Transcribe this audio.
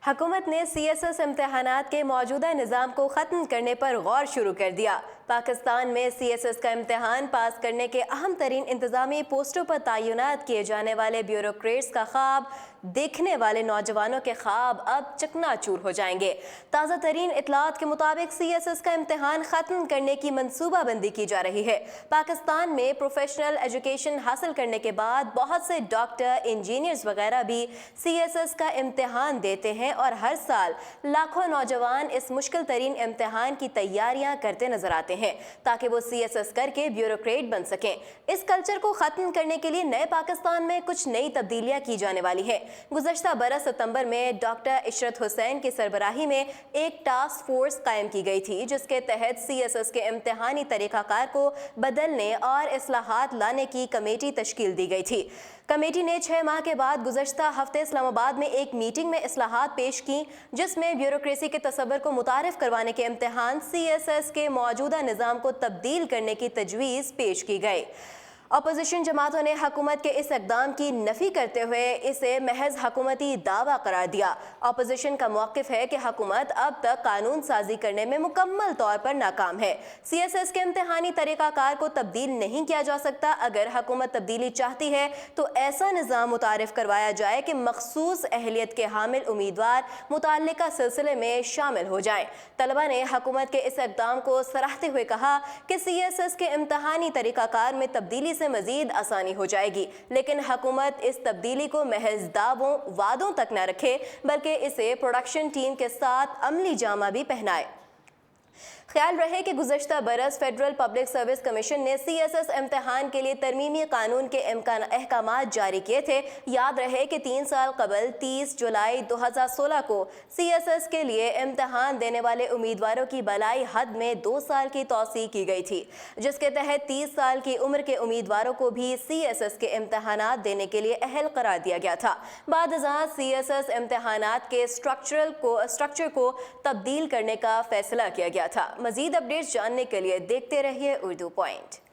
हुकूमत ने CSS इम्तहानात के मौजूदा निज़ाम को ख़त्म करने पर गौर शुरू कर दिया। पाकिस्तान में CSS का इम्तहान पास करने के अहम तरीन इंतज़ामी पोस्टों पर तैनात किए जाने वाले ब्यूरोक्रेट्स का ख्वाब देखने वाले नौजवानों के ख्वाब अब चकनाचूर हो जाएंगे। ताज़ा तरीन इतलात के मुताबिक CSS का इम्तहान ख़त्म करने की मनसूबाबंदी की जा रही है। पाकिस्तान में प्रोफेशनल एजुकेशन हासिल करने के बाद बहुत से डॉक्टर, इंजीनियर्स वगैरह भी CSS का इम्तहान देते हैं और हर साल लाखों नौजवान इस मुश्किल तरीन इम्तहान की तैयारियां करते नजर आते हैं ताकि वो CSS करके ब्यूरोक्रेट बन सकें। इस कल्चर को ख़त्म करने के लिए नए पाकिस्तान में कुछ नई तब्दीलियां की जाने वाली हैं। गुज़श्ता बरस सितंबर में डॉक्टर इशरत हुसैन की सरबराही में एक टास्क फोर्स कायम की गई थी जिसके तहत CSS के इम्तहानी तरीक़ाकार को बदलने और इस्लाहात लाने की कमेटी तश्कील दी गई थी। कमेटी ने 6 माह के बाद गुज़श्ता हफ्ते इस्लामाबाद में एक मीटिंग में इस्लाहात पेश की जिसमें ब्यूरोक्रेसी के तसव्वुर को मुतारिफ करवाने के इम्तहान CSS के मौजूदा निज़ाम को तब्दील करने की तजवीज़ पेश की गई। अपोजिशन जमातों ने हुकूमत के इस इक़दाम की नफ़ी करते हुए इसे महज हुकूमती दावा करार दिया। अपोजिशन का मौक़िफ़ है कि हुकूमत अब तक कानून साजी करने में मुकम्मल तौर पर नाकाम है। CSS के इम्तहानी तरीक़ाकार को तब्दील नहीं किया जा सकता। अगर हुकूमत तब्दीली चाहती है तो ऐसा निज़ाम मुतारिफ करवाया जाए कि मखसूस अहलियत के हामिल उम्मीदवार मुताल्लिका सिलसिले में शामिल हो जाएं। तलबा ने हुकूमत के इस इक़दाम को सराहते हुए कहा कि CSS के इम्तहानी तरीक़ाकार में तब्दीली से मजीद आसानी हो जाएगी, लेकिन हुकूमत इस तब्दीली को महज दावों वादों तक न रखे बल्कि इसे प्रोडक्शन टीम के साथ अमली जामा भी पहनाए। ख्याल रहे कि गुज़श्ता बरस फेडरल पब्लिक सर्विस कमीशन ने CSS इम्तहान के लिए तरमीमी कानून के अहकामात जारी किए थे। याद रहे कि 3 साल कबल 30 जुलाई 2016 को CSS के लिए इम्तहान देने वाले उम्मीदवारों की बलाई हद में 2 साल की तौसी की गई थी, जिसके तहत 30 साल की उम्र के उम्मीदवारों को भी CSS के इम्तहानात देने के लिए अहल करार दिया गया था। बाद-अज़ां CSS इम्तहानात के स्ट्रक्चर को तब्दील करने का फैसला किया गया था। मज़ीद अपडेट्स जानने के लिए देखते रहिए उर्दू पॉइंट।